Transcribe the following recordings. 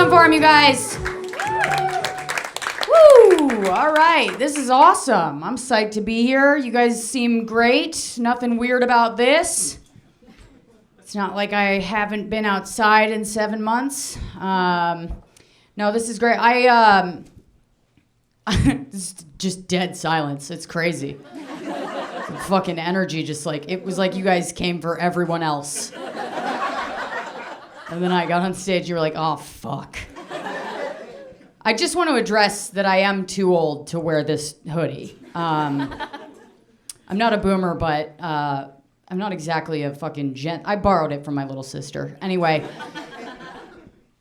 going for him, you guys. Woo! All right, this is awesome. I'm psyched to be here. You guys seem great. Nothing weird about this. It's not like I haven't been outside in 7 months. No, this is great. This is just dead silence. It's crazy. The fucking energy, just like, it was like you guys came for everyone else. And then I got on stage, you were like, oh, fuck. I just want to address that I am too old to wear this hoodie. I'm not a boomer, but I'm not exactly a fucking gent. I borrowed it from my little sister. Anyway.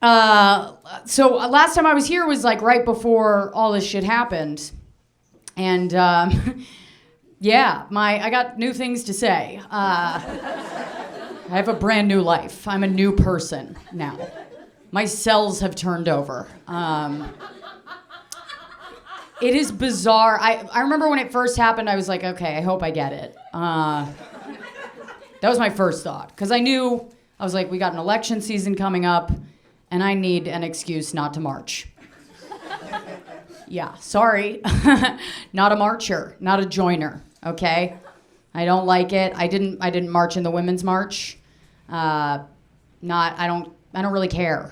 So last time I was here was like right before all this shit happened. And yeah, I got new things to say. I have a brand new life. I'm a new person now. My cells have turned over. It is bizarre. I remember when it first happened, I was like, okay, I hope I get it. That was my first thought. Because I was like, we got an election season coming up, and I need an excuse not to march. Yeah, sorry. Not a marcher, not a joiner, okay? I don't like it. I didn't march in the Women's March. I don't really care.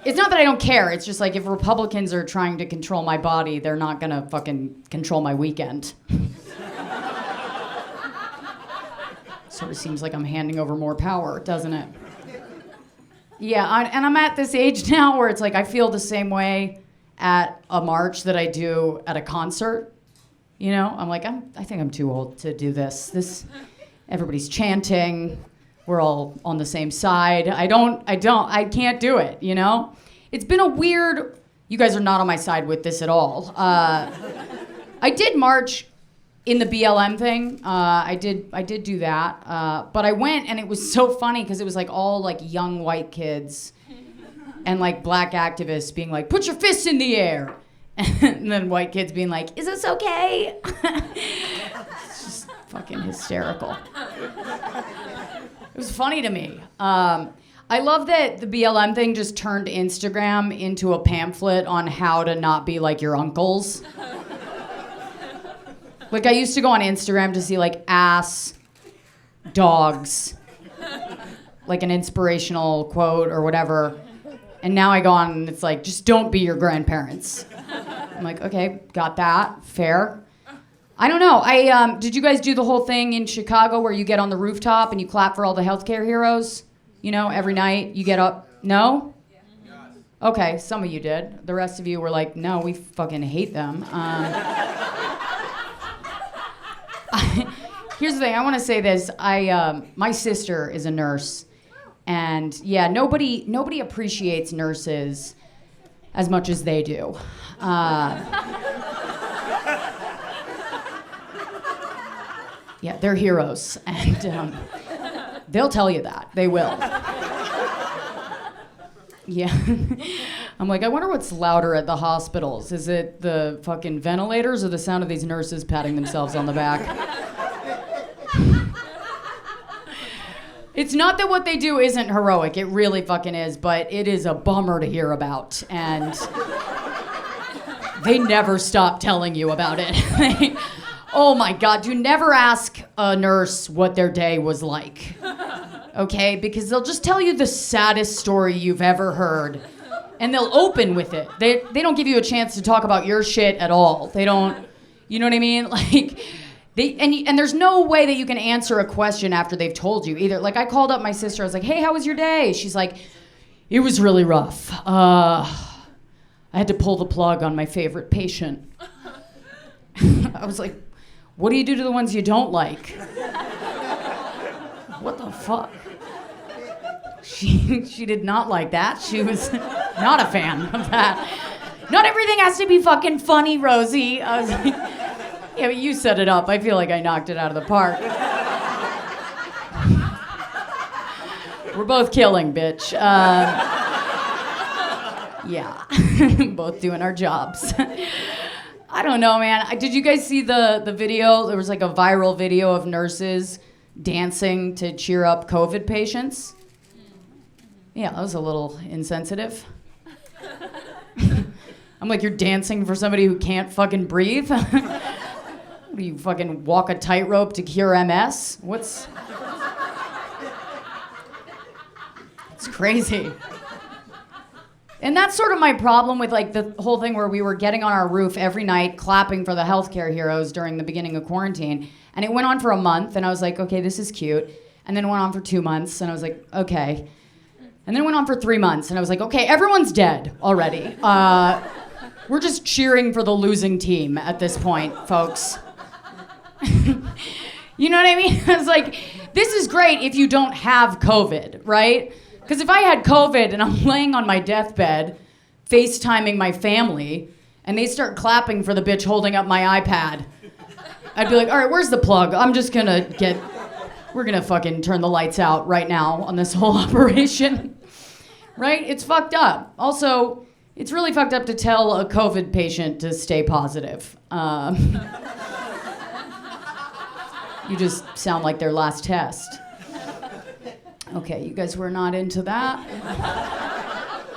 It's not that I don't care. It's just like if Republicans are trying to control my body, they're not gonna fucking control my weekend. Sort of seems like I'm handing over more power, doesn't it? Yeah, and I'm at this age now where it's like I feel the same way at a march that I do at a concert. You know, I'm like, I think I'm too old to do this. Everybody's chanting. We're all on the same side. I can't do it, you know? It's been a weird, you guys are not on my side with this at all. I did march in the BLM thing. I did do that. But I went and it was so funny because it was like all like young white kids and like black activists being like, put your fists in the air. And then white kids being like, is this okay? It's just fucking hysterical. It was funny to me. I love that the BLM thing just turned Instagram into a pamphlet on how to not be like your uncles. Like I used to go on Instagram to see like ass, dogs, like an inspirational quote or whatever. And now I go on and it's like, just don't be your grandparents. I'm like, okay, got that, fair. I don't know, did you guys do the whole thing in Chicago where you get on the rooftop and you clap for all the healthcare heroes? You know, every night you get up, no? Okay, some of you did. The rest of you were like, no, we fucking hate them. Here's the thing, I wanna say this, my sister is a nurse. And yeah, nobody appreciates nurses as much as they do. Yeah, they're heroes, and they'll tell you that. They will. Yeah. I'm like, I wonder what's louder at the hospitals. Is it the fucking ventilators or the sound of these nurses patting themselves on the back? It's not that what they do isn't heroic. It really fucking is, but it is a bummer to hear about, and they never stop telling you about it. Oh my God, do never ask a nurse what their day was like, okay? Because they'll just tell you the saddest story you've ever heard, and they'll open with it. They don't give you a chance to talk about your shit at all. They don't, you know what I mean? Like, and there's no way that you can answer a question after they've told you either. Like, I called up my sister, I was like, hey, how was your day? She's like, it was really rough. I had to pull the plug on my favorite patient. I was like, what do you do to the ones you don't like? What the fuck? She did not like that. She was not a fan of that. Not everything has to be fucking funny, Rosie. I was like, yeah, but you set it up. I feel like I knocked it out of the park. We're both killing, bitch. Yeah, both doing our jobs. I don't know, man. Did you guys see the video? There was like a viral video of nurses dancing to cheer up COVID patients. Yeah, that was a little insensitive. I'm like, you're dancing for somebody who can't fucking breathe? Do you fucking walk a tightrope to cure MS? It's crazy. And that's sort of my problem with like the whole thing where we were getting on our roof every night clapping for the healthcare heroes during the beginning of quarantine. And it went on for a month and I was like, okay, this is cute. And then it went on for 2 months and I was like, okay. And then it went on for 3 months and I was like, okay, everyone's dead already. We're just cheering for the losing team at this point, folks. You know what I mean? I was like, this is great if you don't have COVID, right? Because if I had COVID and I'm laying on my deathbed, FaceTiming my family, and they start clapping for the bitch holding up my iPad, I'd be like, all right, where's the plug? We're gonna fucking turn the lights out right now on this whole operation. Right? It's fucked up. Also, it's really fucked up to tell a COVID patient to stay positive. You just sound like their last test. Okay, you guys were not into that.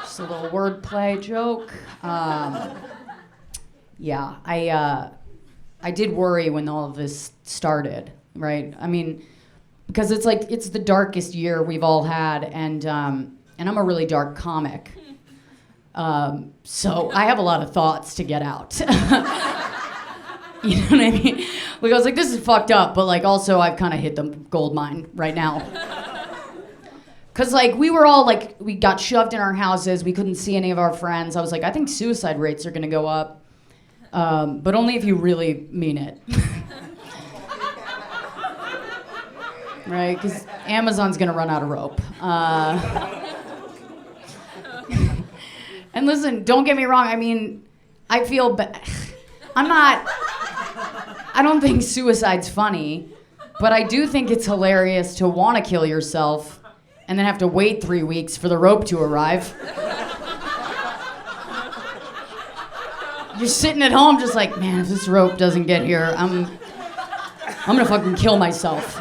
Just a little wordplay joke. Yeah, I did worry when all of this started, right? I mean, because it's like, it's the darkest year we've all had, and I'm a really dark comic. So I have a lot of thoughts to get out. You know what I mean? Like, I was like, this is fucked up, but like, also I've kind of hit the gold mine right now. Cause like, we were all like, we got shoved in our houses, we couldn't see any of our friends. I was like, I think suicide rates are gonna go up, but only if you really mean it. Right, cause Amazon's gonna run out of rope. And listen, don't get me wrong, I mean, I feel I don't think suicide's funny, but I do think it's hilarious to want to kill yourself and then have to wait 3 weeks for the rope to arrive. You're sitting at home just like, man, if this rope doesn't get here, I'm gonna fucking kill myself.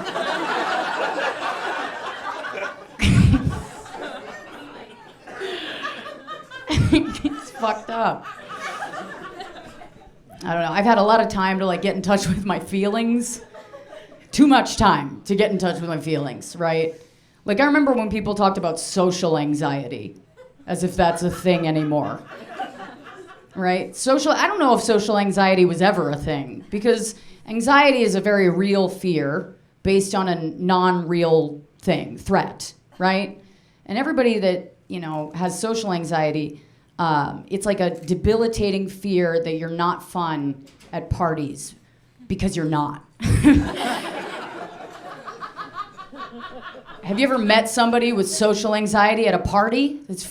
It's fucked up. I don't know. I've had a lot of time to like get in touch with my feelings. Too much time to get in touch with my feelings, right? Like I remember when people talked about social anxiety, as if that's a thing anymore. Right? I don't know if social anxiety was ever a thing, because anxiety is a very real fear based on a non-real threat, right? And everybody that, has social anxiety, it's like a debilitating fear that you're not fun at parties because you're not. Have you ever met somebody with social anxiety at a party? It's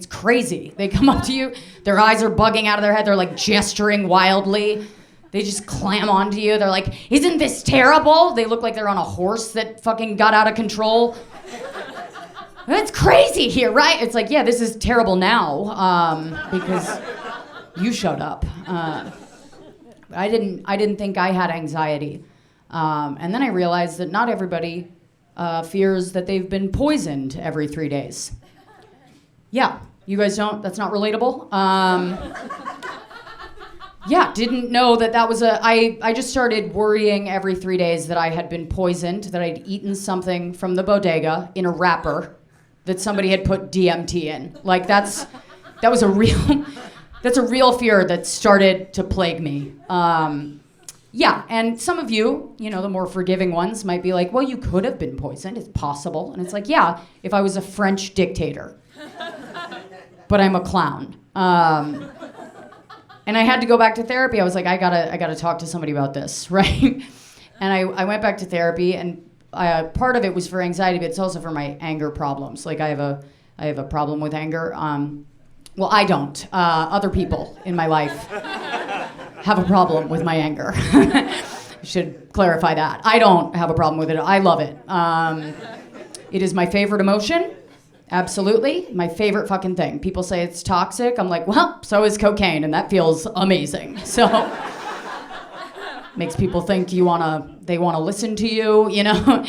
crazy. They come up to you, their eyes are bugging out of their head, they're like gesturing wildly. They just clam onto you. They're like, isn't this terrible? They look like they're on a horse that fucking got out of control. It's crazy here, right? It's like, yeah, this is terrible now, because you showed up. I didn't think I had anxiety. And then I realized that not everybody fears that they've been poisoned every 3 days. Yeah, you guys don't? That's not relatable? Yeah, didn't know that was I just started worrying every 3 days that I had been poisoned, that I'd eaten something from the bodega in a wrapper that somebody had put DMT in. Like that's a real fear that started to plague me. Yeah, and some of you, the more forgiving ones might be like, well, you could have been poisoned, it's possible. And it's like, yeah, if I was a French dictator. But I'm a clown. And I had to go back to therapy. I was like, I gotta talk to somebody about this, right? And I went back to therapy, and part of it was for anxiety, but it's also for my anger problems. Like I have a problem with anger. Well, I don't. Other people in my life have a problem with my anger. I should clarify that. I don't have a problem with it. I love it. It is my favorite emotion. Absolutely. My favorite fucking thing. People say it's toxic. I'm like, well, so is cocaine, and that feels amazing. So Makes people think they wanna listen to you, you know?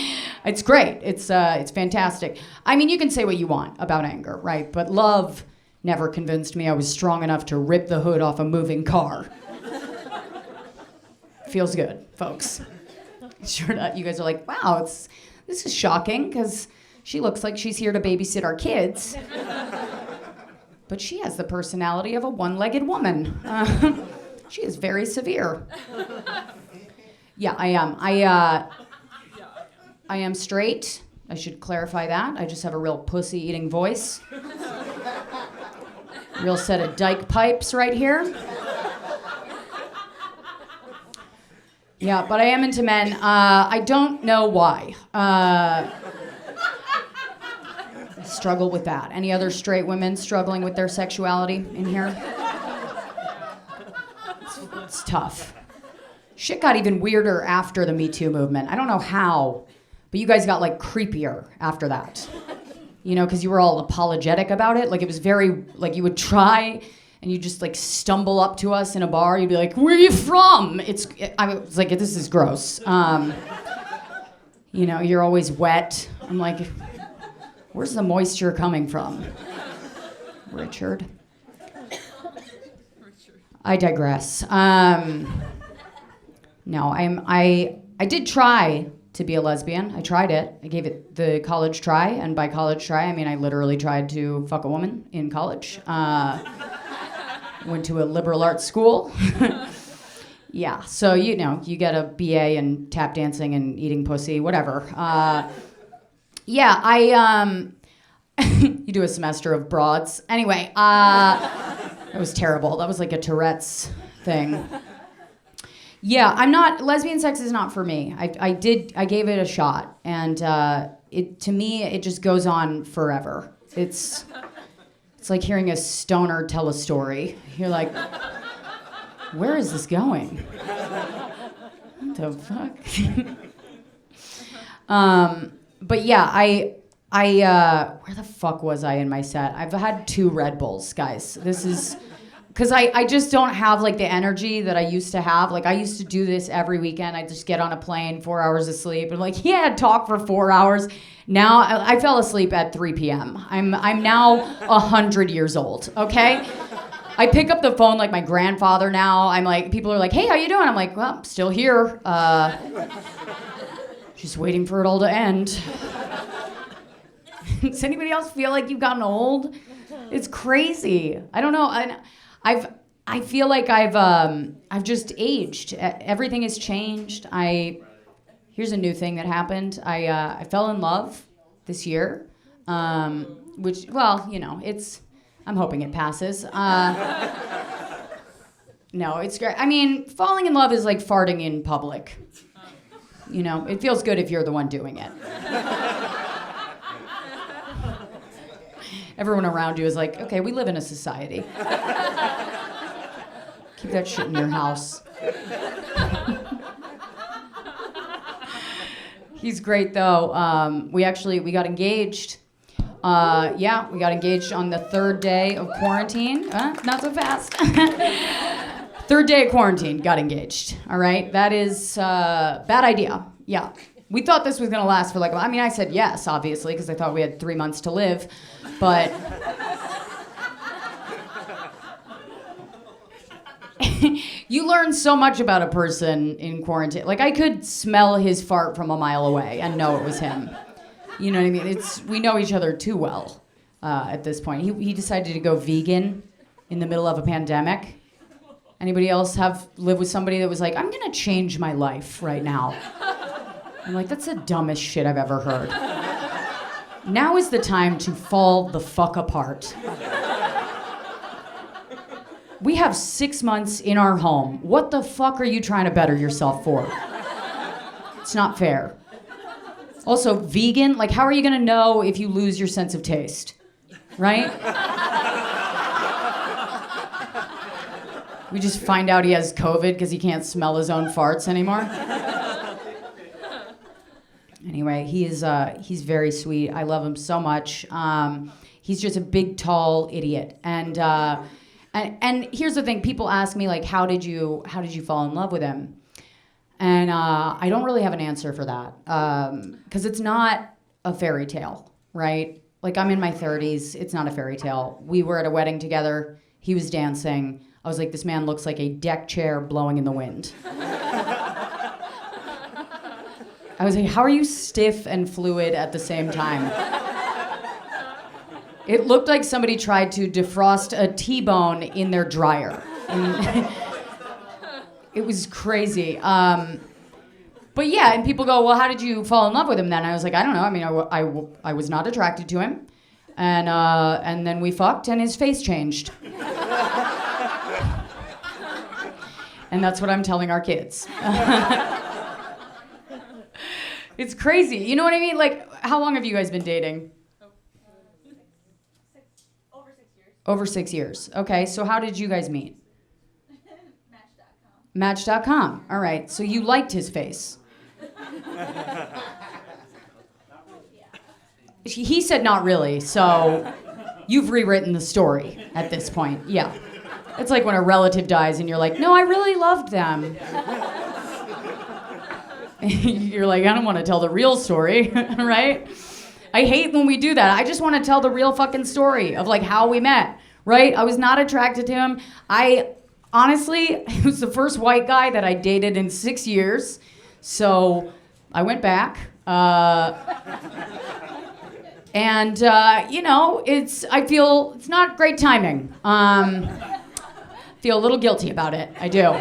It's great. It's fantastic. I mean, you can say what you want about anger, right? But love never convinced me I was strong enough to rip the hood off a moving car. Feels good, folks. Sure that you guys are like, wow, this is shocking because she looks like she's here to babysit our kids. But she has the personality of a one-legged woman. She is very severe. Yeah, I am. I am straight. I should clarify that. I just have a real pussy-eating voice. Real set of dyke pipes right here. Yeah, but I am into men. I don't know why. Struggle with that. Any other straight women struggling with their sexuality in here? It's tough. Shit got even weirder after the Me Too movement. I don't know how, but you guys got like creepier after that. You know, because you were all apologetic about it. Like it was very, like you would try and you just like stumble up to us in a bar. You'd be like, "Where are you from?" I was like, "This is gross." You know, you're always wet. I'm like, where's the moisture coming from? Richard. I digress. No, I did try to be a lesbian. I tried it. I gave it the college try, and by college try, I mean I literally tried to fuck a woman in college. Went to a liberal arts school. Yeah, so you know, you get a BA in tap dancing and eating pussy, whatever. Yeah, you do a semester of broads. Anyway, it was terrible. That was like a Tourette's thing. Yeah, lesbian sex is not for me. I gave it a shot, and to me, it just goes on forever. It's like hearing a stoner tell a story. You're like, where is this going? What the fuck? But yeah, where the fuck was I in my set? I've had 2 Red Bulls, guys. This is, because I just don't have like the energy that I used to have. Like I used to do this every weekend. I just get on a plane, 4 hours of sleep, and like, yeah, talk for 4 hours. Now I fell asleep at 3 p.m. I'm now 100 years old, okay? I pick up the phone like my grandfather now. I'm like, people are like, "Hey, how you doing?" I'm like, "Well, I'm still here. Just waiting for it all to end." Does anybody else feel like you've gotten old? It's crazy. I don't know. I feel like I've just aged. Everything has changed. Here's a new thing that happened. I fell in love this year, which, well, you know, I'm hoping it passes. No, it's great. I mean, falling in love is like farting in public. You know, it feels good if you're the one doing it. Everyone around you is like, okay, we live in a society. Keep that shit in your house. He's great though. We got engaged. Yeah, we got engaged on the 3rd day of quarantine. Not so fast. 3rd day of quarantine, got engaged. All right, that is bad idea. Yeah, we thought this was gonna last for like, I mean, I said yes, obviously, because I thought we had 3 months to live, but you learn so much about a person in quarantine. Like I could smell his fart from a mile away and know it was him. You know what I mean? We know each other too well at this point. He decided to go vegan in the middle of a pandemic. Anybody else live with somebody that was like, "I'm gonna change my life right now"? I'm like, that's the dumbest shit I've ever heard. Now is the time to fall the fuck apart. We have 6 months in our home. What the fuck are you trying to better yourself for? It's not fair. Also, vegan, like how are you gonna know if you lose your sense of taste? Right? We just find out he has COVID because he can't smell his own farts anymore. Anyway, he's very sweet. I love him so much. He's just a big, tall idiot. And here's the thing: people ask me like, how did you fall in love with him? And I don't really have an answer for that because it's not a fairy tale, right? Like, I'm in my 30s. It's not a fairy tale. We were at a wedding together. He was dancing. I was like, this man looks like a deck chair blowing in the wind. I was like, how are you stiff and fluid at the same time? It looked like somebody tried to defrost a T-bone in their dryer. It was crazy. But yeah, and people go, well, how did you fall in love with him then? I was like, I don't know. I mean, I was not attracted to him. And then we fucked and his face changed. And that's what I'm telling our kids. It's crazy. You know what I mean? Like, how long have you guys been dating? Over 6 years. Okay, so how did you guys meet? Match.com. All right, so you liked his face. He said not really, so you've rewritten the story at this point. Yeah. It's like when a relative dies and you're like, no, I really loved them. You're like, I don't want to tell the real story, right? I hate when we do that. I just want to tell the real fucking story of like how we met, right? I was not attracted to him. Honestly, he was the first white guy that I dated in 6 years. So I went back. I feel it's not great timing. Feel a little guilty about it. I do.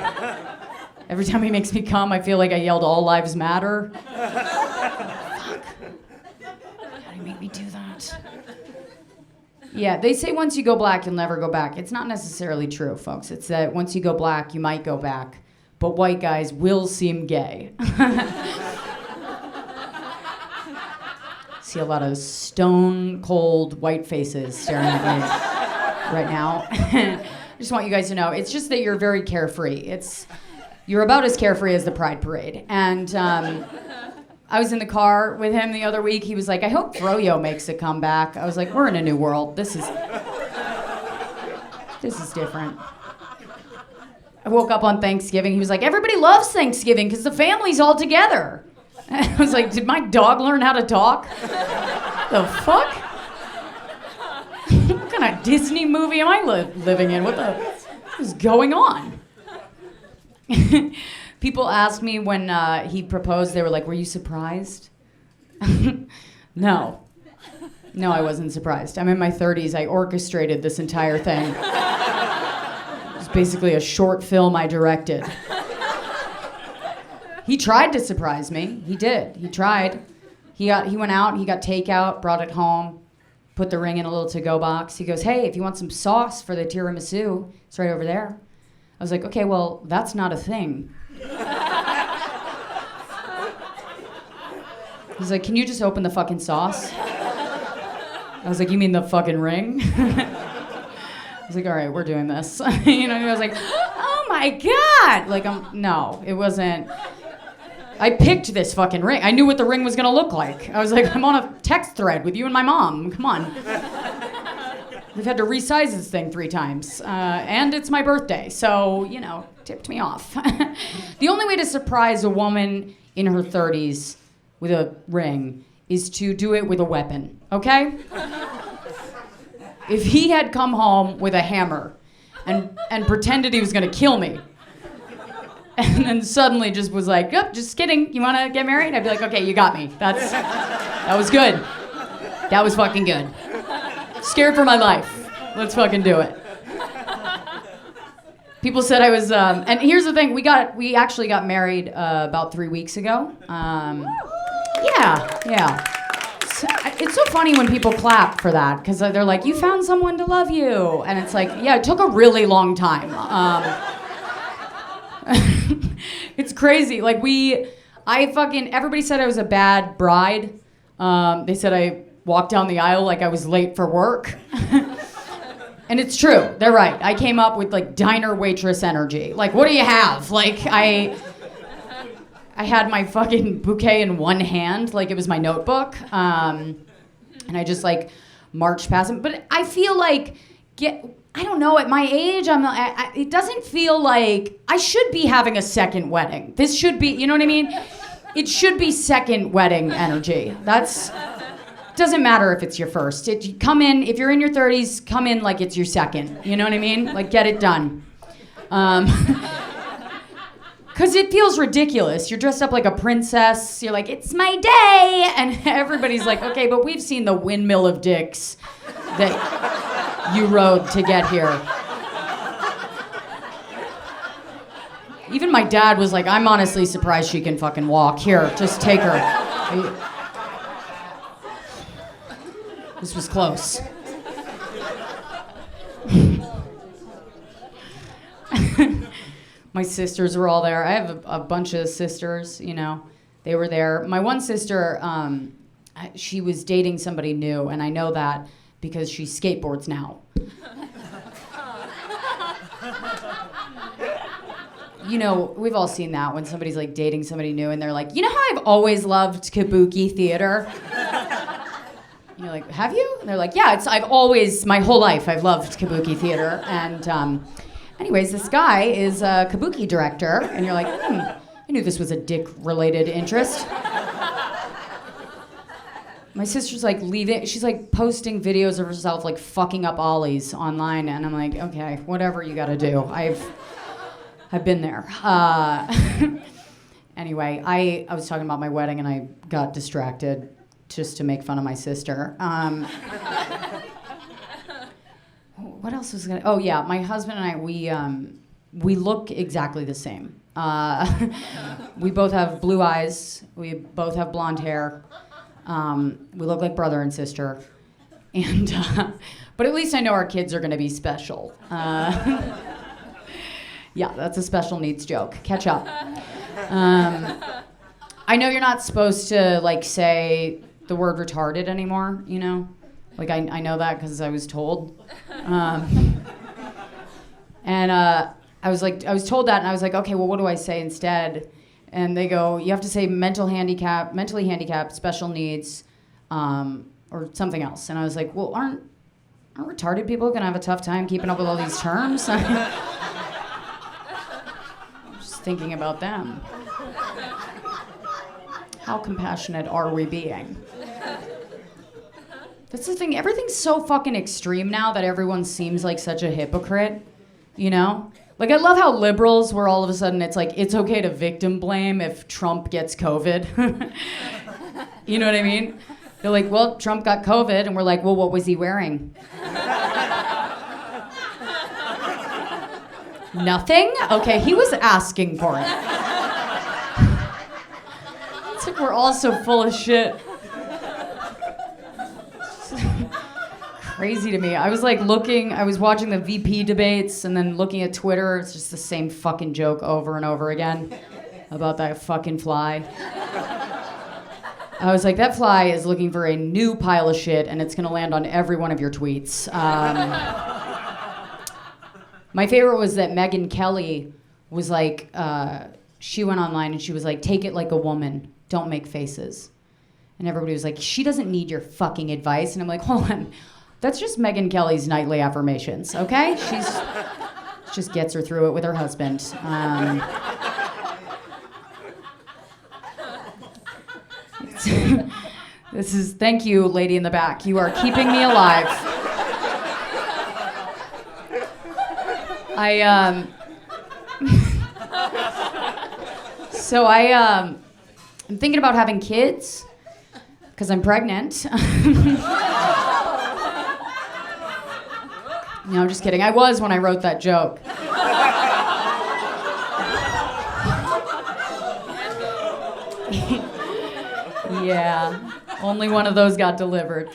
Every time he makes me come, I feel like I yelled "All Lives Matter." Fuck. How do you make me do that? Yeah, they say once you go black, you'll never go back. It's not necessarily true, folks. It's that once you go black, you might go back. But white guys will seem gay. See a lot of stone cold white faces staring at me right now. I just want you guys to know, it's just that you're very carefree. You're about as carefree as the Pride Parade. And I was in the car with him the other week. He was like, I hope Froyo makes a comeback. I was like, we're in a new world. This is different. I woke up on Thanksgiving. He was like, everybody loves Thanksgiving because the family's all together. I was like, did my dog learn how to talk? The fuck? What kind of Disney movie am I living in? What is going on? People asked me when he proposed, they were like, were you surprised? No, I wasn't surprised. I'm in my 30s. I orchestrated this entire thing. It was basically a short film I directed. He tried to surprise me. He did. He tried. He went out, he got takeout, brought it home, put the ring in a little to-go box. He goes, hey, if you want some sauce for the tiramisu, it's right over there. I was like, okay, well, that's not a thing. He's like, can you just open the fucking sauce? I was like, you mean the fucking ring? I was like, all right, we're doing this. You know, I was like, oh my God! Like, no, it wasn't. I picked this fucking ring. I knew what the ring was gonna look like. I was like, I'm on a text thread with you and my mom. Come on. They've had to resize this thing 3 times. And it's my birthday, so, tipped me off. The only way to surprise a woman in her 30s with a ring is to do it with a weapon, okay? If he had come home with a hammer and pretended he was gonna kill me, and then suddenly just was like, yep, just kidding, you wanna get married? I'd be like, okay, you got me. That was good. That was fucking good. Scared for my life. Let's fucking do it. People said I was, and here's the thing, we actually got married about 3 weeks ago. Yeah. It's so funny when people clap for that, because they're like, you found someone to love you. And it's like, yeah, it took a really long time. It's crazy. Like everybody said I was a bad bride. They said I walked down the aisle like I was late for work. And it's true. They're right. I came up with like diner waitress energy. Like, what do you have? Like, I had my fucking bouquet in one hand, like it was my notebook. And I just like marched past him. But I feel like I don't know, at my age, it doesn't feel like I should be having a second wedding. This should be, you know what I mean? It should be second wedding energy. Doesn't matter if it's your first. Come in, if you're in your 30s, come in like it's your second. You know what I mean? Like, get it done. Because it feels ridiculous. You're dressed up like a princess. You're like, it's my day. And everybody's like, okay, but we've seen the windmill of dicks that you rode to get here. Even my dad was like, I'm honestly surprised she can fucking walk. Here, just take her. This was close. My sisters were all there. I have a bunch of sisters, you know. They were there. My one sister, she was dating somebody new, and I know that because she skateboards now. You know, we've all seen that when somebody's like dating somebody new and they're like, you know how I've always loved kabuki theater? And you're like, have you? And they're like, yeah, I've always, my whole life, I've loved kabuki theater. And anyways, this guy is a kabuki director. And you're like, I knew this was a dick-related interest. My sister's like she's like posting videos of herself like fucking up ollies online. And I'm like, okay, whatever you gotta do. I've been there. Anyway, I was talking about my wedding and I got distracted just to make fun of my sister. What else was gonna? Oh yeah, my husband and I, we look exactly the same. We both have blue eyes. We both have blonde hair. We look like brother and sister. And but at least I know our kids are gonna be special. Yeah, that's a special needs joke. Catch up. I know you're not supposed to like say the word retarded anymore, you know? Like I know that because I was told. And I was told that and I was like, okay, well what do I say instead? And they go, you have to say mentally handicapped, special needs, or something else. And I was like, well, aren't retarded people gonna have a tough time keeping up with all these terms? Thinking about them. How compassionate are we being? That's the thing, everything's so fucking extreme now that everyone seems like such a hypocrite, you know? Like I love how liberals were all of a sudden, it's like, it's okay to victim blame if Trump gets COVID. You know what I mean? They're like, well, Trump got COVID, and we're like, well, what was he wearing? Nothing? Okay, he was asking for it. It's like we're all so full of shit. Crazy to me. I was watching the VP debates and then looking at Twitter. It's just the same fucking joke over and over again about that fucking fly. I was like, that fly is looking for a new pile of shit and it's gonna land on every one of your tweets. My favorite was that Megyn Kelly was like, she went online and she was like, take it like a woman, don't make faces. And everybody was like, she doesn't need your fucking advice. And I'm like, hold on, that's just Megyn Kelly's nightly affirmations, okay? She just gets her through it with her husband. Thank you, lady in the back. You are keeping me alive. I'm thinking about having kids because I'm pregnant. No, I'm just kidding. I was when I wrote that joke. Yeah, only one of those got delivered.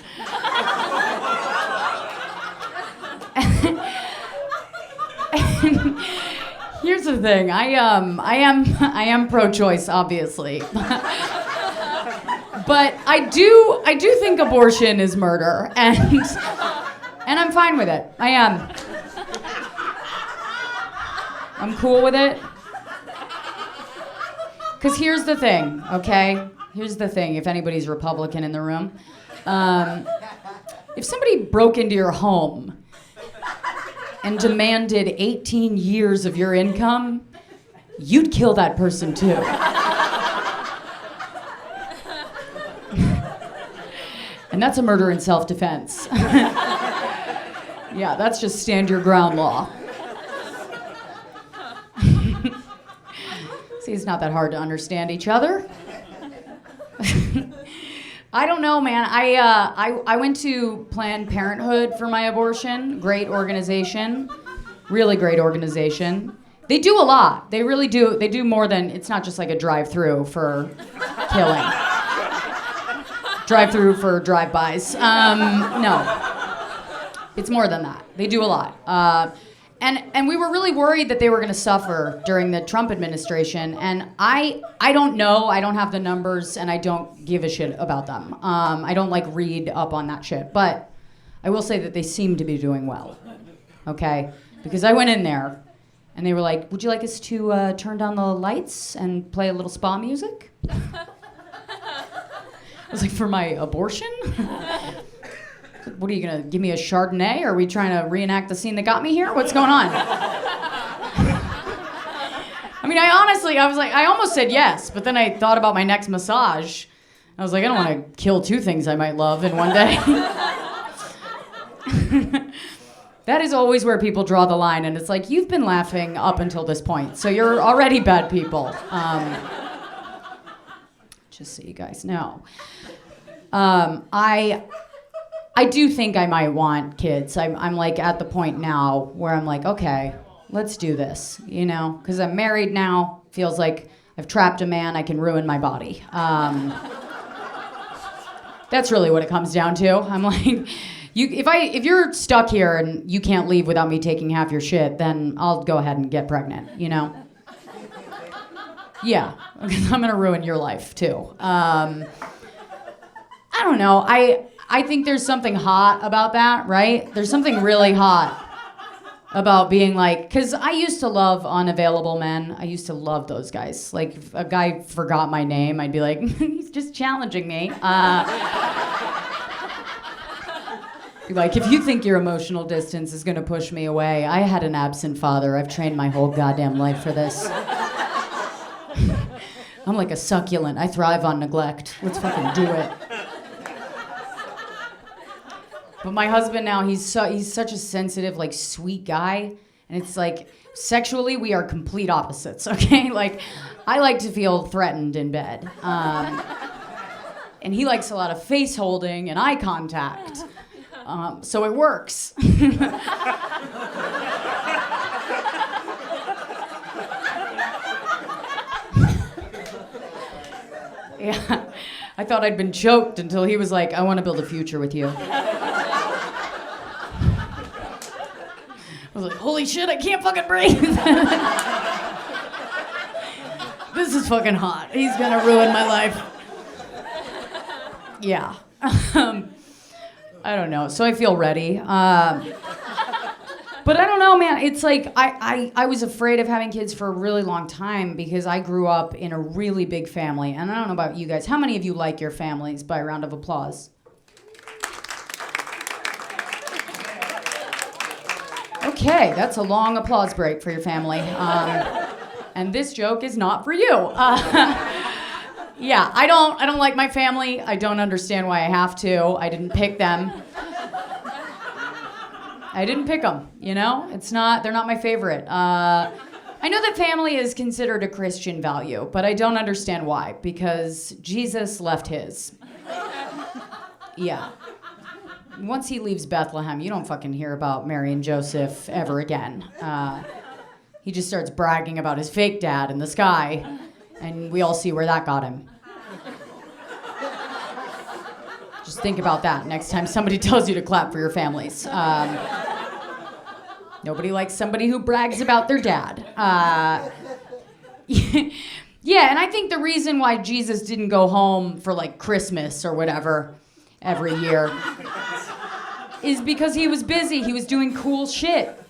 Here's the thing. I am pro-choice, obviously, but I do think abortion is murder, and I'm fine with it. I am. I'm cool with it. Because here's the thing, okay? Here's the thing. If anybody's Republican in the room, if somebody broke into your home and demanded 18 years of your income, you'd kill that person too. And that's a murder in self-defense. Yeah, that's just stand your ground law. See, it's not that hard to understand each other. I don't know, man. I went to Planned Parenthood for my abortion. Great organization. Really great organization. They do a lot. They really do. They do more than, it's not just like a drive-through for killing. Drive-through for drive-bys. No. It's more than that. They do a lot. And we were really worried that they were going to suffer during the Trump administration. And I don't know. I don't have the numbers, and I don't give a shit about them. I don't like read up on that shit. But I will say that they seem to be doing well. Okay? Because I went in there, and they were like, would you like us to turn down the lights and play a little spa music? I was like, for my abortion? What are you gonna give me a Chardonnay? Or are we trying to reenact the scene that got me here? What's going on? I mean, I almost said yes, but then I thought about my next massage. I was like, I don't want to kill two things I might love in one day. That is always where people draw the line, and it's like, you've been laughing up until this point, so you're already bad people. Just so you guys know. I do think I might want kids. I'm like at the point now where I'm like, okay, let's do this, you know? Because I'm married now. Feels like I've trapped a man. I can ruin my body. That's really what it comes down to. I'm like, if you're stuck here and you can't leave without me taking half your shit, then I'll go ahead and get pregnant, you know? Yeah, because I'm gonna ruin your life too. I don't know. I think there's something hot about that, right? There's something really hot about being like, because I used to love unavailable men. I used to love those guys. Like, if a guy forgot my name, I'd be like, he's just challenging me. Like, if you think your emotional distance is gonna push me away, I had an absent father. I've trained my whole goddamn life for this. I'm like a succulent. I thrive on neglect. Let's fucking do it. But my husband now, he's such a sensitive, like, sweet guy. And it's like, sexually, we are complete opposites, okay? Like, I like to feel threatened in bed. And he likes a lot of face holding and eye contact. So it works. Yeah, I thought I'd been choked until he was like, I want to build a future with you. I was like, holy shit, I can't fucking breathe. This is fucking hot. He's gonna ruin my life. Yeah. I don't know. So I feel ready. But I don't know, man. It's like, I was afraid of having kids for a really long time because I grew up in a really big family. And I don't know about you guys. How many of you like your families? By a round of applause. Okay, that's a long applause break for your family. And this joke is not for you. Yeah, I don't like my family. I don't understand why I have to. I didn't pick them. I didn't pick them, you know? They're not my favorite. I know that family is considered a Christian value, but I don't understand why, because Jesus left his. Yeah. Once he leaves Bethlehem, you don't fucking hear about Mary and Joseph ever again. He just starts bragging about his fake dad in the sky, and we all see where that got him. Just think about that next time somebody tells you to clap for your families. Nobody likes somebody who brags about their dad. Yeah, and I think the reason why Jesus didn't go home for like Christmas or whatever every year is because he was busy. He was doing cool shit.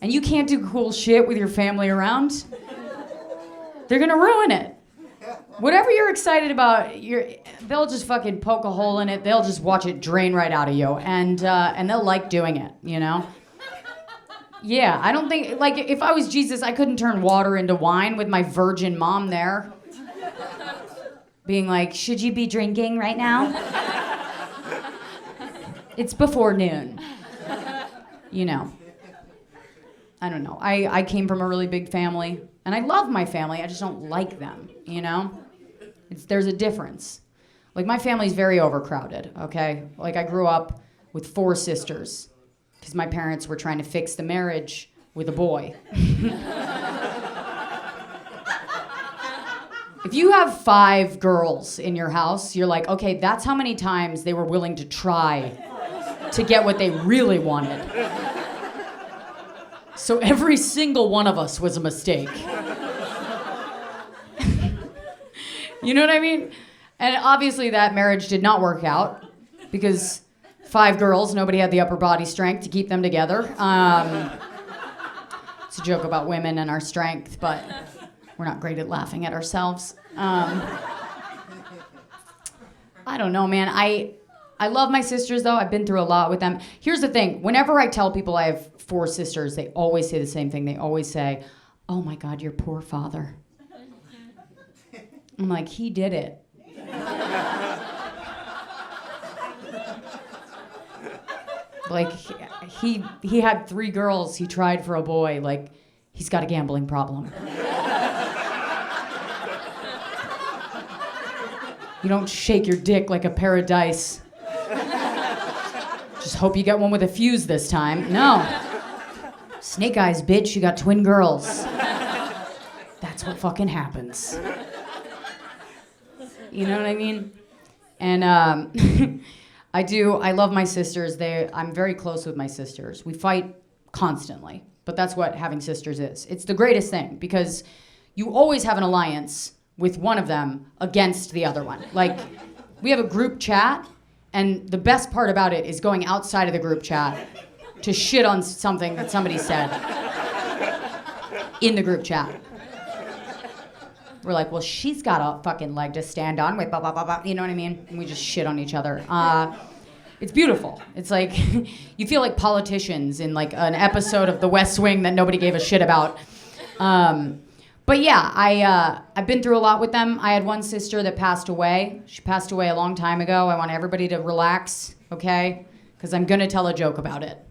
And you can't do cool shit with your family around. They're gonna ruin it. Whatever you're excited about, they'll just fucking poke a hole in it. They'll just watch it drain right out of you, and they'll like doing it, you know? Yeah, I don't think, like, if I was Jesus, I couldn't turn water into wine with my virgin mom there. Being like, should you be drinking right now? It's before noon. You know. I don't know. I came from a really big family, and I love my family. I just don't like them, you know? There's a difference. Like, my family's very overcrowded, okay? Like, I grew up with 4 sisters because my parents were trying to fix the marriage with a boy. If you have 5 girls in your house, you're like, okay, that's how many times they were willing to try to get what they really wanted. So every single one of us was a mistake. You know what I mean? And obviously that marriage did not work out because 5 girls, nobody had the upper body strength to keep them together. It's a joke about women and our strength, but we're not great at laughing at ourselves. I don't know, man. I love my sisters, though. I've been through a lot with them. Here's the thing. Whenever I tell people I have 4 sisters, they always say the same thing. They always say, oh, my God, your poor father. I'm like, he did it. Like, he had 3 girls. He tried for a boy. Like, he's got a gambling problem. You don't shake your dick like a pair of dice. Just hope you get one with a fuse this time. No. Snake eyes, bitch, you got twin girls. That's what fucking happens. You know what I mean? And I love my sisters. I'm very close with my sisters. We fight constantly, but that's what having sisters is. It's the greatest thing because you always have an alliance with one of them against the other one. Like, we have a group chat, and the best part about it is going outside of the group chat to shit on something that somebody said in the group chat. We're like, well, she's got a fucking leg to stand on with blah, blah, blah, blah. You know what I mean? And we just shit on each other. It's beautiful. It's like, you feel like politicians in like an episode of The West Wing that nobody gave a shit about. But yeah, I've been through a lot with them. I had one sister that passed away. She passed away a long time ago. I want everybody to relax, okay? Because I'm gonna tell a joke about it.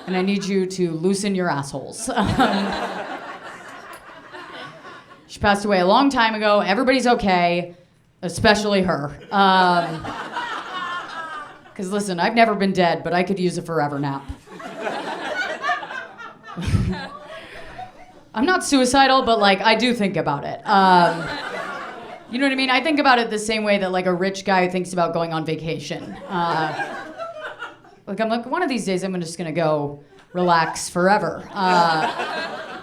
And I need you to loosen your assholes. She passed away a long time ago. Everybody's okay, especially her. Because listen, I've never been dead, but I could use a forever nap. I'm not suicidal, but like I do think about it. You know what I mean? I think about it the same way that like a rich guy thinks about going on vacation. Like I'm like, one of these days I'm just gonna go relax forever.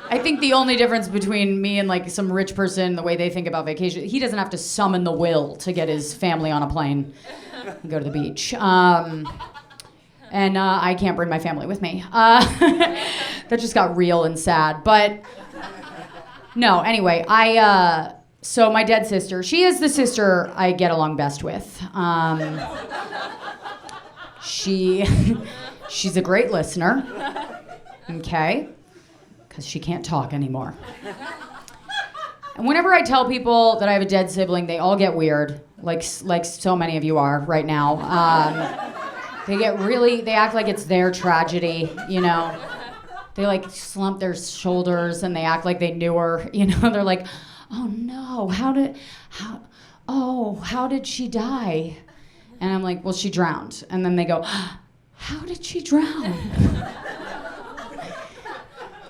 I think the only difference between me and like some rich person, the way they think about vacation, he doesn't have to summon the will to get his family on a plane and go to the beach. And I can't bring my family with me. That just got real and sad. But no, anyway, so my dead sister, she is the sister I get along best with. She's a great listener, okay? Because she can't talk anymore. And whenever I tell people that I have a dead sibling, they all get weird, like so many of you are right now. They act like it's their tragedy, you know? They like slump their shoulders and they act like they knew her, you know? They're like, oh no, how did she die? And I'm like, well, she drowned. And then they go, how did she drown?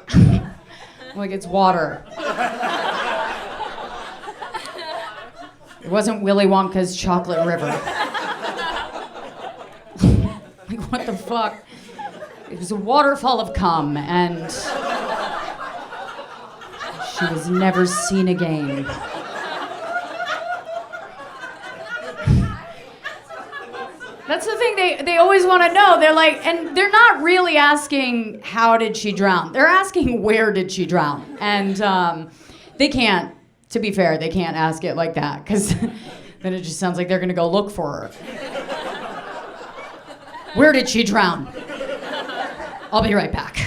I'm like, it's water. It wasn't Willy Wonka's chocolate river. Like, what the fuck? It was a waterfall of cum, and she was never seen again. That's the thing they always want to know. They're like, and they're not really asking, how did she drown? They're asking, where did she drown? And they can't, to be fair, they can't ask it like that, because then it just sounds like they're going to go look for her. Where did she drown? I'll be right back.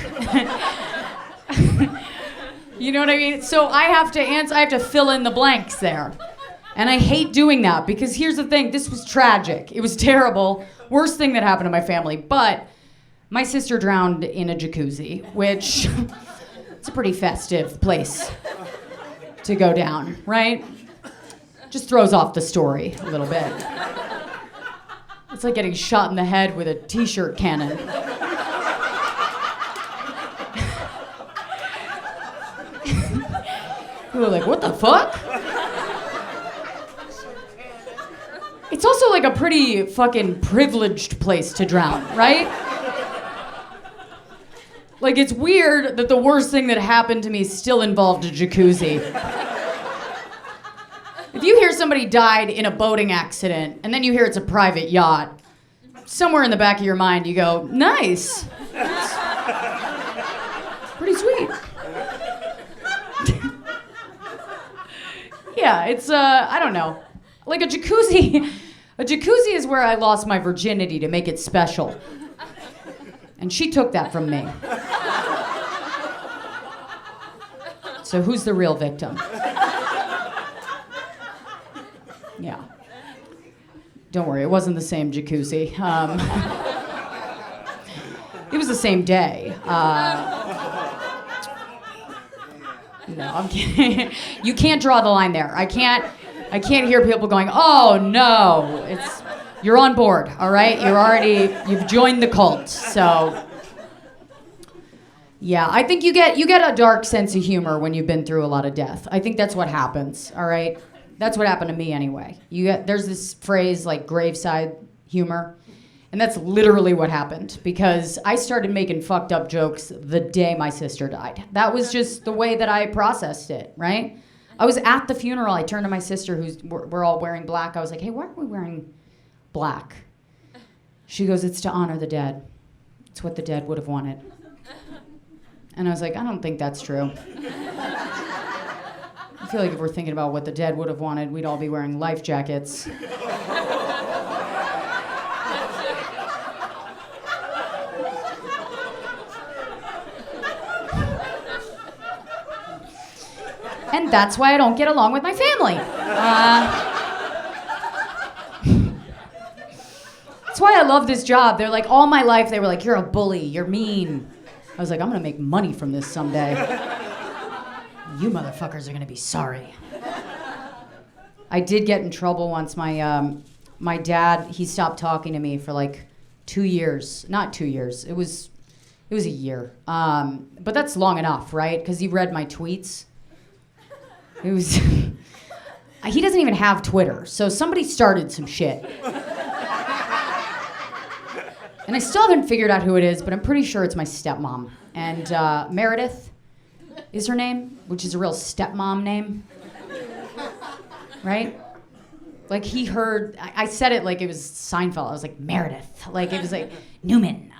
You know what I mean? So I have to fill in the blanks there. And I hate doing that because here's the thing, this was tragic. It was terrible. Worst thing that happened to my family. But my sister drowned in a jacuzzi, which it's a pretty festive place to go down, right? Just throws off the story a little bit. It's like getting shot in the head with a t-shirt cannon. People are like, what the fuck? It's also like a pretty fucking privileged place to drown, right? Like, it's weird that the worst thing that happened to me still involved a jacuzzi. If you hear somebody died in a boating accident, and then you hear it's a private yacht, somewhere in the back of your mind you go, nice. Pretty sweet. Yeah, it's, I don't know. Like a jacuzzi is where I lost my virginity to make it special. And she took that from me. So who's the real victim? Yeah. Don't worry, it wasn't the same jacuzzi. It was the same day. No, I'm kidding. You can't draw the line there. I can't hear people going, oh no, you're on board, all right? You've joined the cult, so. Yeah, I think you get a dark sense of humor when you've been through a lot of death. I think that's what happens, all right? That's what happened to me anyway. There's this phrase like graveside humor, and that's literally what happened because I started making fucked up jokes the day my sister died. That was just the way that I processed it, right? I was at the funeral. I turned to my sister, we're all wearing black. I was like, hey, why are we wearing black? She goes, it's to honor the dead. It's what the dead would have wanted. And I was like, I don't think that's true. I feel like if we're thinking about what the dead would have wanted, we'd all be wearing life jackets. And that's why I don't get along with my family. That's why I love this job. They're like, all my life, they were like, you're a bully, you're mean. I was like, I'm gonna make money from this someday. You motherfuckers are gonna be sorry. I did get in trouble once. My dad, he stopped talking to me for like 2 years. Not 2 years, it was a year. But that's long enough, right? Because he read my tweets. It was, he doesn't even have Twitter, so somebody started some shit. And I still haven't figured out who it is, but I'm pretty sure it's my stepmom. And Meredith is her name, which is a real stepmom name. Right? Like he heard, I said it like it was Seinfeld. I was like, Meredith. Like it was like, Newman.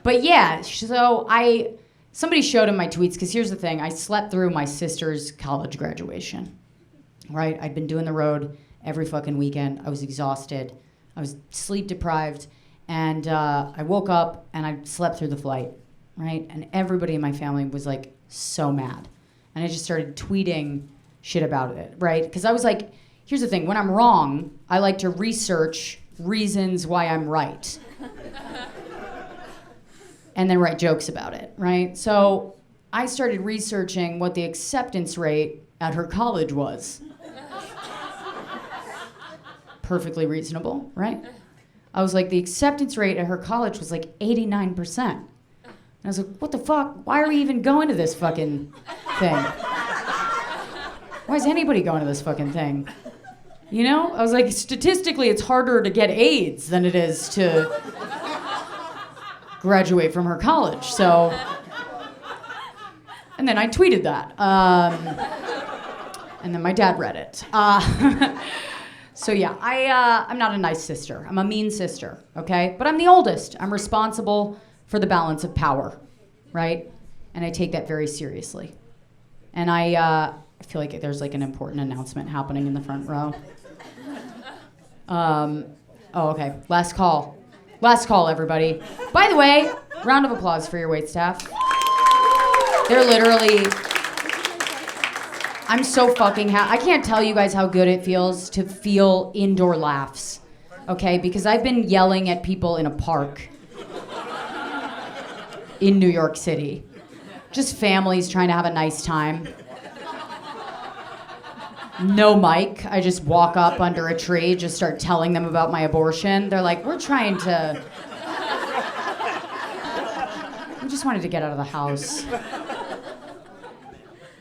But yeah, so somebody showed him my tweets, because here's the thing. I slept through my sister's college graduation, right? I'd been doing the road every fucking weekend. I was exhausted. I was sleep deprived. And I woke up and I slept through the flight, right? And everybody in my family was like so mad. And I just started tweeting shit about it, right? Because I was like, here's the thing. When I'm wrong, I like to research reasons why I'm right. And then write jokes about it, right? So I started researching what the acceptance rate at her college was. Perfectly reasonable, right? I was like, the acceptance rate at her college was like 89%. And I was like, what the fuck? Why are we even going to this fucking thing? Why is anybody going to this fucking thing? You know? I was like, statistically, it's harder to get AIDS than it is to graduate from her college, so. And then I tweeted that. And then my dad read it. So yeah, I'm not a nice sister. I'm a mean sister, okay? But I'm the oldest. I'm responsible for the balance of power, right? And I take that very seriously. And I feel like there's like an important announcement happening in the front row. Oh, okay, last call. Last call, everybody. By the way, round of applause for your waitstaff. They're literally... I'm so fucking happy. I can't tell you guys how good it feels to feel indoor laughs, okay? Because I've been yelling at people in a park in New York City. Just families trying to have a nice time. No mic. I just walk up under a tree, just start telling them about my abortion. They're like, we're trying to... I just wanted to get out of the house.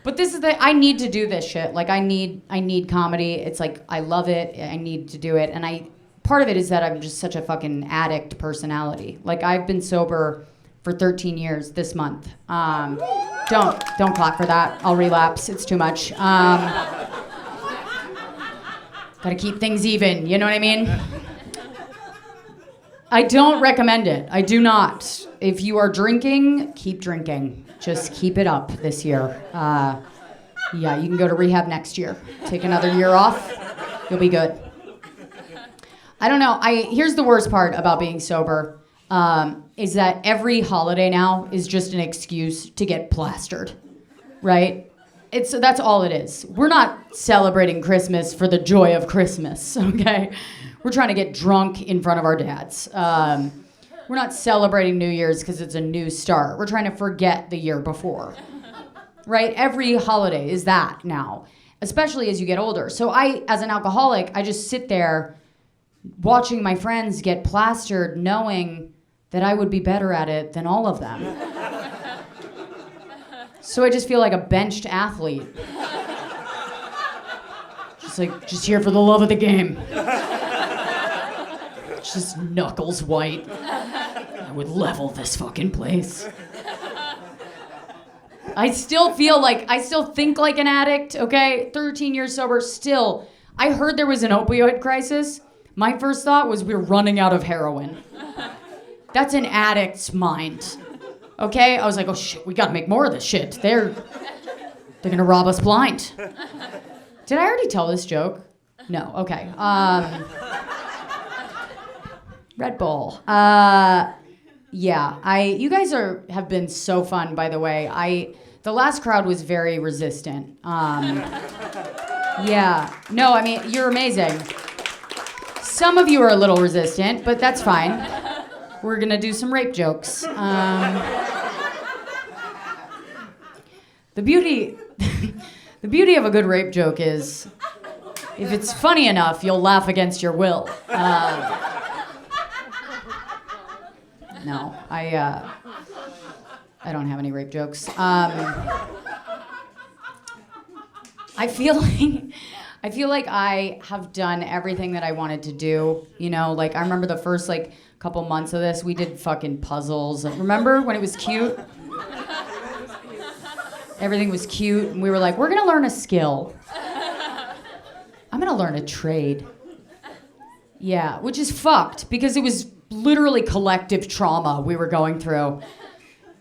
But this is I need to do this shit. Like, I need comedy. It's like, I love it. I need to do it. And part of it is that I'm just such a fucking addict personality. Like, I've been sober for 13 years this month. Don't clap for that. I'll relapse. It's too much. Gotta keep things even, you know what I mean? I don't recommend it. I do not. If you are drinking, keep drinking. Just keep it up this year. Yeah, you can go to rehab next year. Take another year off. You'll be good. I don't know. Here's the worst part about being sober, is that every holiday now is just an excuse to get plastered, right? That's all it is. We're not celebrating Christmas for the joy of Christmas, okay? We're trying to get drunk in front of our dads. We're not celebrating New Year's because it's a new start. We're trying to forget the year before, right? Every holiday is that now, especially as you get older. So as an alcoholic, I just sit there watching my friends get plastered, knowing that I would be better at it than all of them. So I just feel like a benched athlete. Just here for the love of the game. Just knuckles white. I would level this fucking place. I still think like an addict, okay? 13 years sober, still. I heard there was an opioid crisis. My first thought was we're running out of heroin. That's an addict's mind, okay? I was like, oh shit, we gotta make more of this shit. They're gonna rob us blind. Did I already tell this joke? No, okay. Red Bull. Yeah, you guys have been so fun, by the way. The last crowd was very resistant. Yeah, no, I mean, you're amazing. Some of you are a little resistant, but that's fine. We're gonna do some rape jokes. The beauty of a good rape joke is, if it's funny enough, you'll laugh against your will. No, I don't have any rape jokes. I feel like I have done everything that I wanted to do. You know, like I remember the first couple months of this, we did fucking puzzles. Remember when it was cute? Everything was cute, and we were like, we're gonna learn a skill. I'm gonna learn a trade. Yeah, which is fucked because it was literally collective trauma we were going through.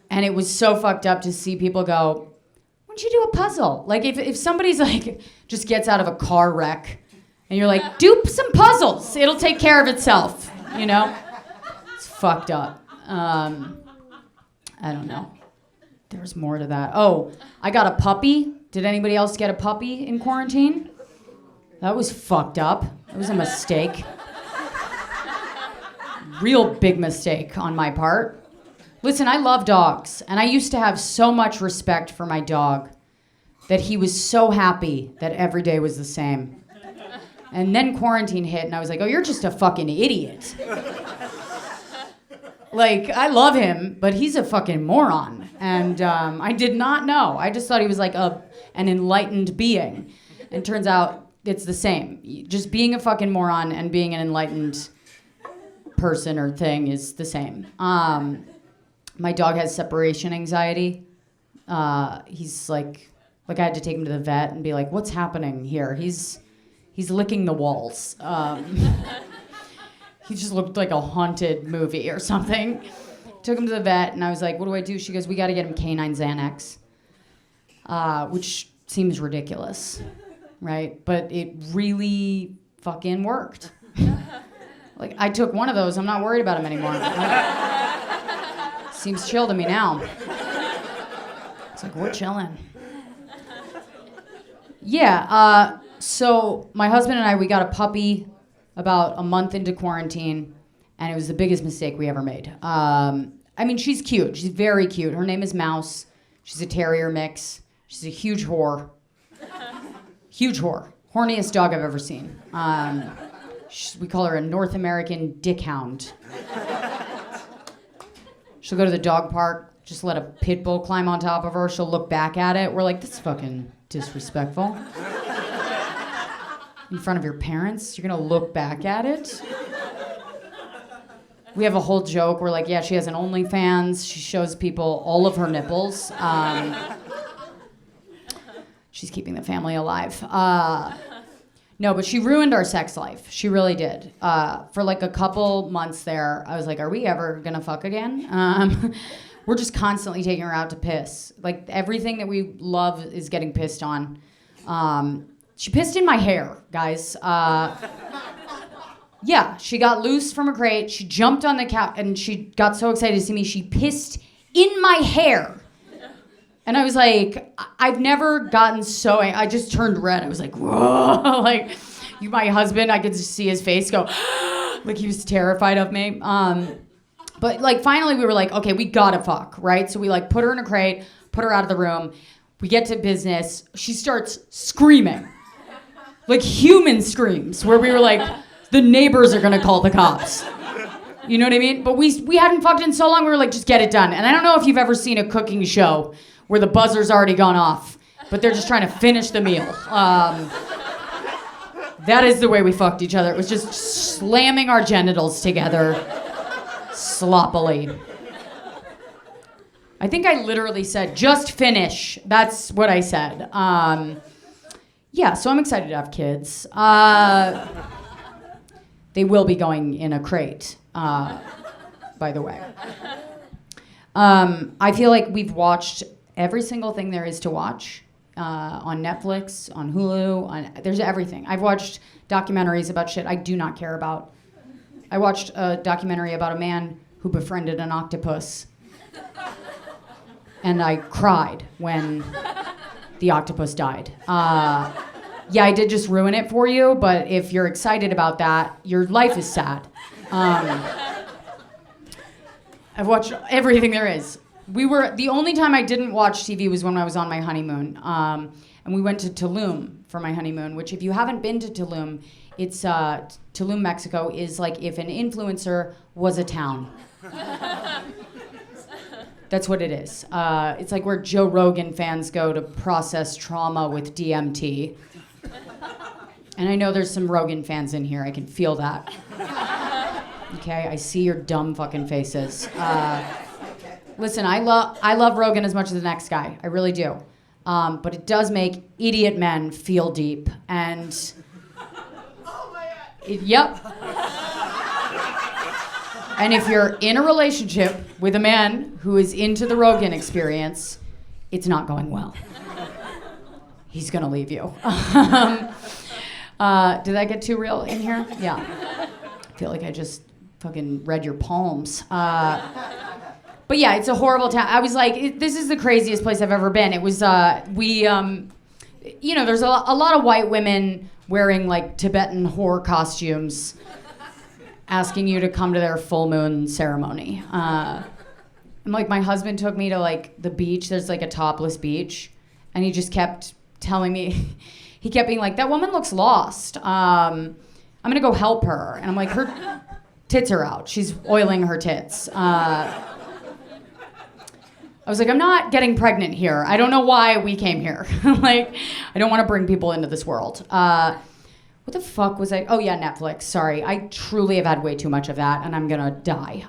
And it was so fucked up to see people go, why don't you do a puzzle? Like if somebody's just gets out of a car wreck and you're like, do some puzzles. It'll take care of itself, you know? It's fucked up. I don't know. There's more to that. Oh, I got a puppy. Did anybody else get a puppy in quarantine? That was fucked up. It was a mistake. Real big mistake on my part. Listen, I love dogs, and I used to have so much respect for my dog that he was so happy that every day was the same. And then quarantine hit, and I was like, oh, you're just a fucking idiot. I love him, but he's a fucking moron. And I did not know. I just thought he was an enlightened being. And turns out it's the same. Just being a fucking moron and being an enlightened person or thing is the same. My dog has separation anxiety. He's I had to take him to the vet and be like, what's happening here? He's licking the walls. He just looked like a haunted movie or something. Took him to the vet and I was like, what do I do? She goes, we gotta get him canine Xanax, which seems ridiculous, right? But it really fucking worked. Like, I took one of those. I'm not worried about him anymore. Seems chill to me now. It's like, we're chilling. Yeah, so my husband and I, we got a puppy about a month into quarantine, and it was the biggest mistake we ever made. I mean, she's cute. She's very cute. Her name is Mouse. She's a terrier mix. She's a huge whore. Huge whore. Horniest dog I've ever seen. We call her a North American dickhound. She'll go to the dog park, just let a pit bull climb on top of her. She'll look back at it. We're like, that's fucking disrespectful. In front of your parents, you're gonna look back at it? We have a whole joke. We're like, yeah, she has an OnlyFans. She shows people all of her nipples. She's keeping the family alive. No, but she ruined our sex life. She really did. For like a couple months there, I was like, are we ever gonna fuck again? We're just constantly taking her out to piss. Like, everything that we love is getting pissed on. She pissed in my hair, guys. Yeah, she got loose from a crate. She jumped on the couch, and she got so excited to see me, she pissed in my hair. And I was like, I've never gotten so I just turned red. I was like, whoa. Like, my husband, I could just see his face go, like he was terrified of me. But like, finally we were like, okay, we gotta fuck, right? So we like put her in a crate, put her out of the room. We get to business. She starts screaming. Like human screams, where we were like, the neighbors are gonna call the cops. You know what I mean? But we hadn't fucked in so long, we were like, just get it done. And I don't know if you've ever seen a cooking show where the buzzer's already gone off, but they're just trying to finish the meal. That is the way we fucked each other. It was just slamming our genitals together sloppily. I think I literally said, just finish. That's what I said. Yeah, so I'm excited to have kids. They will be going in a crate, by the way. I feel like we've watched every single thing there is to watch on Netflix, on Hulu, there's everything. I've watched documentaries about shit I do not care about. I watched a documentary about a man who befriended an octopus. And I cried when the octopus died. Yeah, I did just ruin it for you, but if you're excited about that, your life is sad. I've watched everything there is. The only time I didn't watch TV was when I was on my honeymoon. And we went to Tulum for my honeymoon, which if you haven't been to Tulum, it's, Tulum, Mexico is like if an influencer was a town. That's what it is. It's like where Joe Rogan fans go to process trauma with DMT. And I know there's some Rogan fans in here. I can feel that. Okay, I see your dumb fucking faces. Listen, I love Rogan as much as the next guy. I really do. But it does make idiot men feel deep. And yep. And if you're in a relationship with a man who is into the Rogan experience, it's not going well. He's gonna leave you. Did that get too real in here? Yeah. I feel like I just fucking read your palms. But yeah, it's a horrible town. I was like, this is the craziest place I've ever been. It was, you know, there's a lot of white women wearing like Tibetan whore costumes asking you to come to their full moon ceremony. And like my husband took me to like the beach. There's like a topless beach. And he just kept telling me, he kept being like, that woman looks lost. I'm gonna go help her. And I'm like, her tits are out. She's oiling her tits. I was like, I'm not getting pregnant here. I don't know why we came here. Like, I don't want to bring people into this world. What the fuck was I? Oh yeah, Netflix. Sorry, I truly have had way too much of that, and I'm gonna die.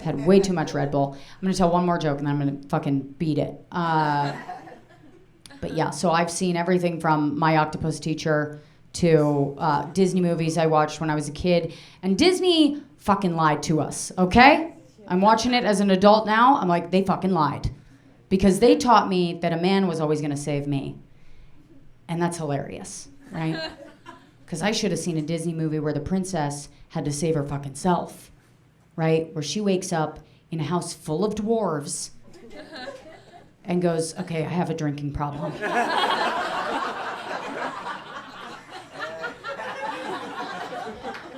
Had way too much Red Bull. I'm gonna tell one more joke, and then I'm gonna fucking beat it. But yeah, so I've seen everything from My Octopus Teacher to Disney movies I watched when I was a kid, and Disney fucking lied to us. Okay, I'm watching it as an adult now. I'm like, they fucking lied, because they taught me that a man was always gonna save me, and that's hilarious. Right? because I should have seen a Disney movie where the princess had to save her fucking self, right? Where she wakes up in a house full of dwarves and goes, okay, I have a drinking problem.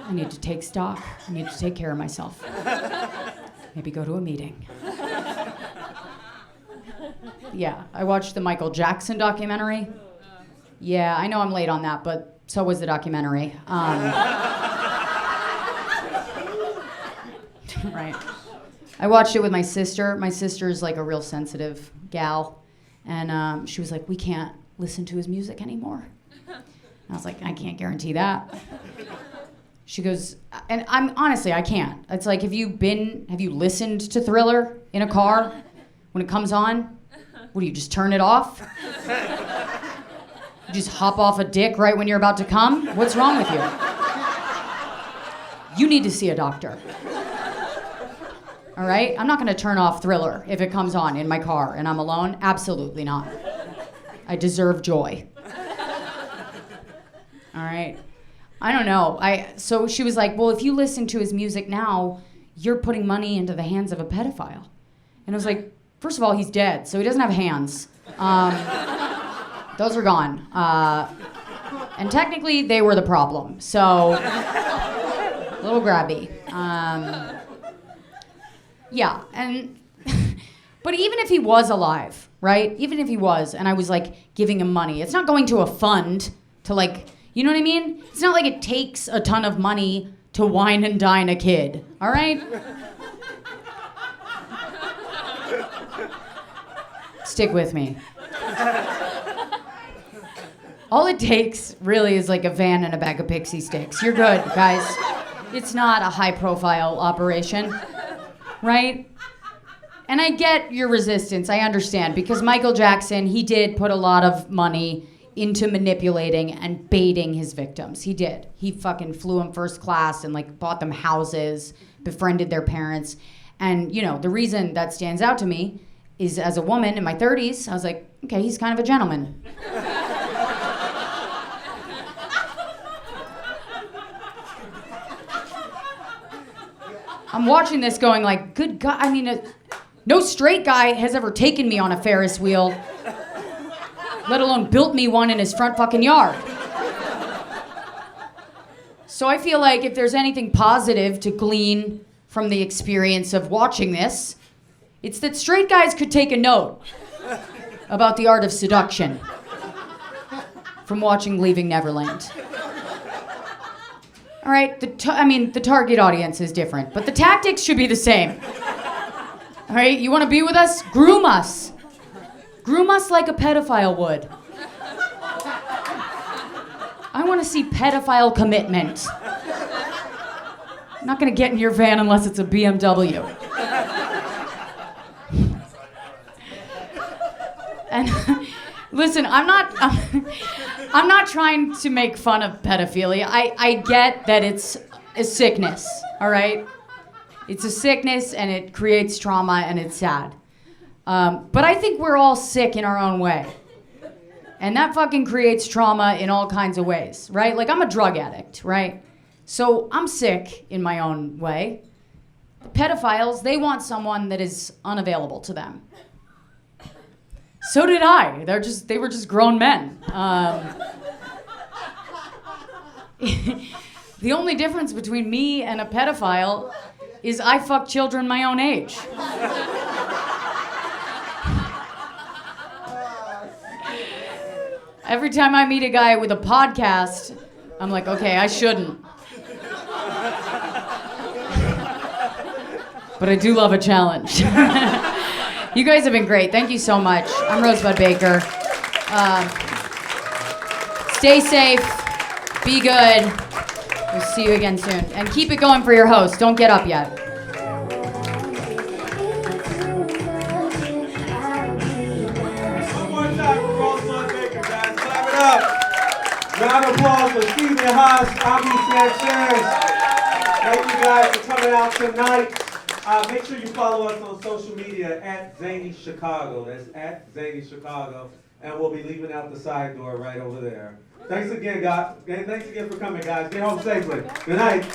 I need to take stock. I need to take care of myself. Maybe go to a meeting. Yeah, I watched the Michael Jackson documentary. Yeah, I know I'm late on that, but so was the documentary. Right. I watched it with my sister. My sister's like a real sensitive gal. And she was like, we can't listen to his music anymore. And I was like, I can't guarantee that. She goes, and I can't. It's like, have you listened to Thriller in a car when it comes on? What do you just turn it off? You just hop off a dick right when you're about to come? What's wrong with you? You need to see a doctor. All right? I'm not going to turn off Thriller if it comes on in my car and I'm alone. Absolutely not. I deserve joy. All right? I don't know. So she was like, well, if you listen to his music now, you're putting money into the hands of a pedophile. And I was like, first of all, he's dead, so he doesn't have hands. Those are gone. And technically, they were the problem. So, a little grabby. Yeah, and but even if he was alive, right? Even if he was, and I was like giving him money, it's not going to a fund to like, you know what I mean? It's not like it takes a ton of money to wine and dine a kid, all right? Stick with me. All it takes really is like a van and a bag of pixie sticks. You're good, guys. It's not a high-profile operation, right? And I get your resistance, I understand, because Michael Jackson, he did put a lot of money into manipulating and baiting his victims. He did. He fucking flew them first class and like bought them houses, befriended their parents. And you know, the reason that stands out to me is as a woman in my 30s, I was like, okay, he's kind of a gentleman. I'm watching this going like, good God, I mean, no straight guy has ever taken me on a Ferris wheel, let alone built me one in his front fucking yard. So I feel like if there's anything positive to glean from the experience of watching this, it's that straight guys could take a note about the art of seduction from watching Leaving Neverland. All right, the target audience is different, but the tactics should be the same. All right, you want to be with us? Groom us. Groom us like a pedophile would. I want to see pedophile commitment. I'm not going to get in your van unless it's a BMW. And listen, I'm not trying to make fun of pedophilia. I get that it's a sickness, all right? It's a sickness and it creates trauma and it's sad. But I think we're all sick in our own way. And that fucking creates trauma in all kinds of ways, right? Like I'm a drug addict, right? So I'm sick in my own way. Pedophiles, they want someone that is unavailable to them. So did I. They were just grown men. The only difference between me and a pedophile is I fuck children my own age. Every time I meet a guy with a podcast, I'm like, okay, I shouldn't. But I do love a challenge. You guys have been great. Thank you so much. I'm Rosebud Baker. Stay safe. Be good. We'll see you again soon. And keep it going for your host. Don't get up yet. One more time for Rosebud Baker, guys. Clap it up. Round of applause for Stephen Haas, Ami Sanchez. Thank you guys for coming out tonight. Make sure you follow us on social media at Zanies Chicago. That's at Zanies Chicago. And we'll be leaving out the side door right over there. Thanks again, guys. Thanks again for coming, guys. Get home safely. Good night.